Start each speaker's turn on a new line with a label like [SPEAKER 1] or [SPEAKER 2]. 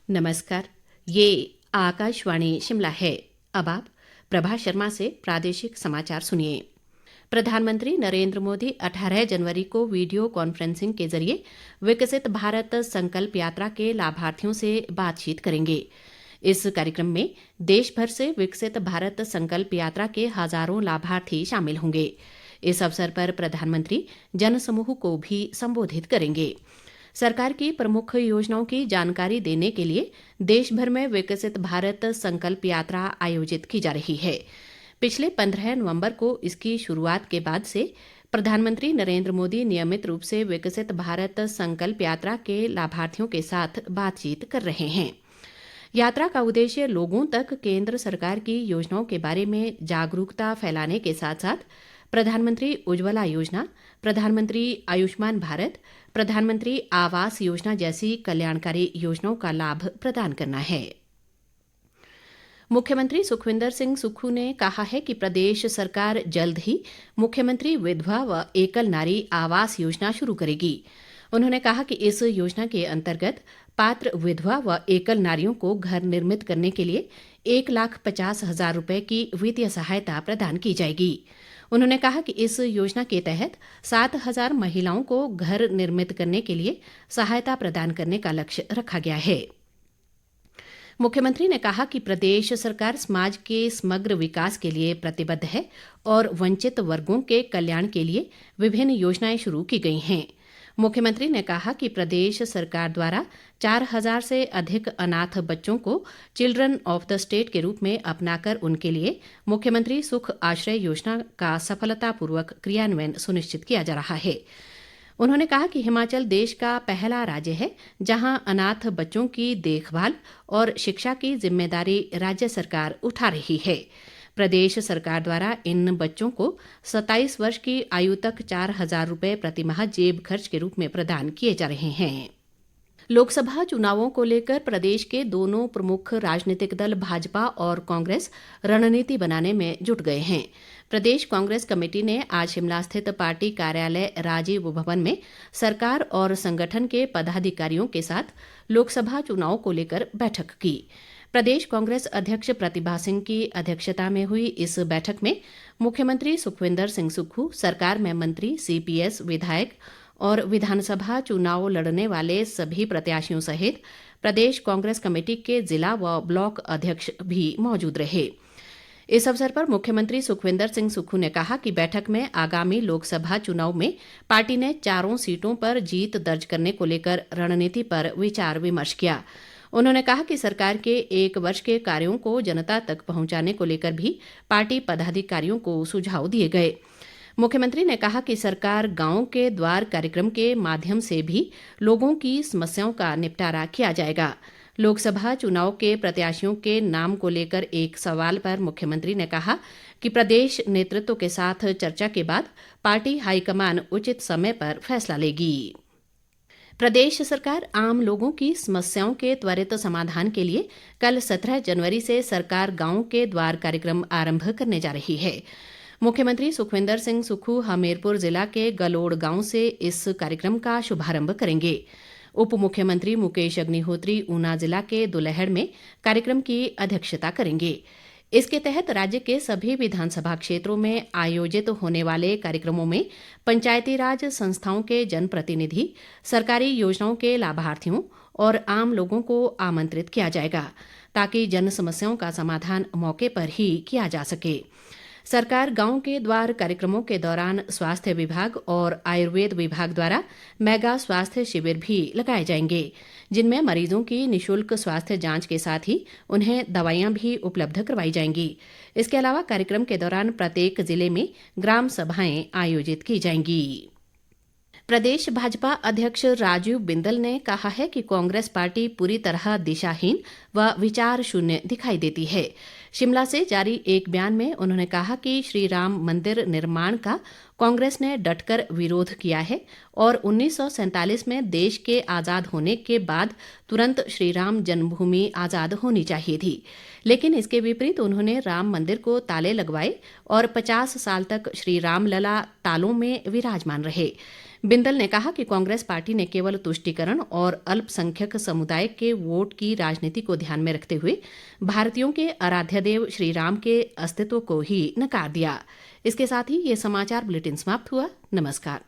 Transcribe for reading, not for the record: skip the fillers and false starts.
[SPEAKER 1] नमस्कार। ये आकाशवाणी शिमला है। अब आप प्रभा शर्मा से प्रादेशिक समाचार सुनिए। प्रधानमंत्री नरेंद्र मोदी 18 जनवरी को वीडियो कॉन्फ्रेंसिंग के जरिए विकसित भारत संकल्प यात्रा के लाभार्थियों से बातचीत करेंगे। इस कार्यक्रम में देश भर से विकसित भारत संकल्प यात्रा के हजारों लाभार्थी शामिल होंगे। इस अवसर पर प्रधानमंत्री जनसमूह को भी संबोधित करेंगे। सरकार की प्रमुख योजनाओं की जानकारी देने के लिए देश भर में विकसित भारत संकल्प यात्रा आयोजित की जा रही है। पिछले 15 नवंबर को इसकी शुरुआत के बाद से प्रधानमंत्री नरेंद्र मोदी नियमित रूप से विकसित भारत संकल्प यात्रा के लाभार्थियों के साथ बातचीत कर रहे हैं। यात्रा का उद्देश्य लोगों तक केंद्र सरकार की योजनाओं के बारे में जागरूकता फैलाने के साथ साथ प्रधानमंत्री उज्ज्वला योजना, प्रधानमंत्री आयुष्मान भारत, प्रधानमंत्री आवास योजना जैसी कल्याणकारी योजनाओं का लाभ प्रदान करना है। मुख्यमंत्री सुखविंदर सिंह सुक्खू ने कहा है कि प्रदेश सरकार जल्द ही मुख्यमंत्री विधवा व एकल नारी आवास योजना शुरू करेगी। उन्होंने कहा कि इस योजना के अंतर्गत पात्र विधवा व एकल नारियों को घर निर्मित करने के लिए 1,50,000 रुपए की वित्तीय सहायता प्रदान की जाएगी। उन्होंने कहा कि इस योजना के तहत 7,000 महिलाओं को घर निर्मित करने के लिए सहायता प्रदान करने का लक्ष्य रखा गया है। मुख्यमंत्री ने कहा कि प्रदेश सरकार समाज के समग्र विकास के लिए प्रतिबद्ध है और वंचित वर्गों के कल्याण के लिए विभिन्न योजनाएं शुरू की गई हैं। मुख्यमंत्री ने कहा कि प्रदेश सरकार द्वारा 4,000 से अधिक अनाथ बच्चों को चिल्ड्रन ऑफ द स्टेट के रूप में अपनाकर उनके लिए मुख्यमंत्री सुख आश्रय योजना का सफलतापूर्वक क्रियान्वयन सुनिश्चित किया जा रहा है। उन्होंने कहा कि हिमाचल देश का पहला राज्य है जहां अनाथ बच्चों की देखभाल और शिक्षा की जिम्मेदारी राज्य सरकार उठा रही है। प्रदेश सरकार द्वारा इन बच्चों को 27 वर्ष की आयु तक 4,000 रुपए प्रतिमाह जेब खर्च के रूप में प्रदान किए जा रहे हैं। लोकसभा चुनावों को लेकर प्रदेश के दोनों प्रमुख राजनीतिक दल भाजपा और कांग्रेस रणनीति बनाने में जुट गए हैं। प्रदेश कांग्रेस कमेटी ने आज शिमला स्थित पार्टी कार्यालय राजीव भवन में सरकार और संगठन के पदाधिकारियों के साथ लोकसभा चुनाव को लेकर बैठक की। प्रदेश कांग्रेस अध्यक्ष प्रतिभा सिंह की अध्यक्षता में हुई इस बैठक में मुख्यमंत्री सुखविंदर सिंह सुक्खू, सरकार में मंत्री, सीपीएस विधायक और विधानसभा चुनाव लड़ने वाले सभी प्रत्याशियों सहित प्रदेश कांग्रेस कमेटी के जिला व ब्लॉक अध्यक्ष भी मौजूद रहे। इस अवसर पर मुख्यमंत्री सुखविंदर सिंह सुक्खू ने कहा कि बैठक में आगामी लोकसभा चुनाव में पार्टी ने 4 सीटों पर जीत दर्ज करने को लेकर रणनीति पर विचार विमर्श किया। उन्होंने कहा कि सरकार के 1 वर्ष के कार्यों को जनता तक पहुंचाने को लेकर भी पार्टी पदाधिकारियों को सुझाव दिए गए। मुख्यमंत्री ने कहा कि सरकार गांव के द्वार कार्यक्रम के माध्यम से भी लोगों की समस्याओं का निपटारा किया जाएगा। लोकसभा चुनाव के प्रत्याशियों के नाम को लेकर एक सवाल पर मुख्यमंत्री ने कहा कि प्रदेश नेतृत्व के साथ चर्चा के बाद पार्टी हाईकमान उचित समय पर फैसला लेगी। प्रदेश सरकार आम लोगों की समस्याओं के त्वरित समाधान के लिए कल 17 जनवरी से सरकार गांव के द्वार कार्यक्रम आरंभ करने जा रही है। मुख्यमंत्री सुखविंदर सिंह सुक्खू हमीरपुर जिला के गलोड़ गांव से इस कार्यक्रम का शुभारंभ करेंगे। उप मुख्यमंत्री मुकेश अग्निहोत्री ऊना जिला के दुलहड़ में कार्यक्रम की अध्यक्षता करेंगे। इसके तहत राज्य के सभी विधानसभा क्षेत्रों में आयोजित होने वाले कार्यक्रमों में पंचायती राज संस्थाओं के जनप्रतिनिधि, सरकारी योजनाओं के लाभार्थियों और आम लोगों को आमंत्रित किया जाएगा ताकि जन समस्याओं का समाधान मौके पर ही किया जा सके। सरकार गांव के द्वार कार्यक्रमों के दौरान स्वास्थ्य विभाग और आयुर्वेद विभाग द्वारा मेगा स्वास्थ्य शिविर भी लगाए जाएंगे, जिनमें मरीजों की निशुल्क स्वास्थ्य जांच के साथ ही उन्हें दवाइयां भी उपलब्ध करवाई जाएंगी। इसके अलावा कार्यक्रम के दौरान प्रत्येक जिले में ग्राम सभाएं आयोजित की जाएंगी। प्रदेश भाजपा अध्यक्ष राजीव बिंदल ने कहा है कि कांग्रेस पार्टी पूरी तरह दिशाहीन व विचार शून्य दिखाई देती है। शिमला से जारी एक बयान में उन्होंने कहा कि श्री राम मंदिर निर्माण का कांग्रेस ने डटकर विरोध किया है और 1947 में देश के आज़ाद होने के बाद तुरंत श्री राम जन्मभूमि आज़ाद होनी चाहिए थी। लेकिन इसके विपरीत उन्होंने राम मंदिर को ताले लगवाए और 50 साल तक श्री राम लला तालों में विराजमान रहे। बिंदल ने कहा कि कांग्रेस पार्टी ने केवल तुष्टिकरण और अल्पसंख्यक समुदाय के वोट की राजनीति को ध्यान में रखते हुए भारतीयों के आराध्य देव श्री राम के अस्तित्व को ही नकार दिया। इसके साथ ही ये समाचार बुलेटिन समाप्त हुआ। नमस्कार।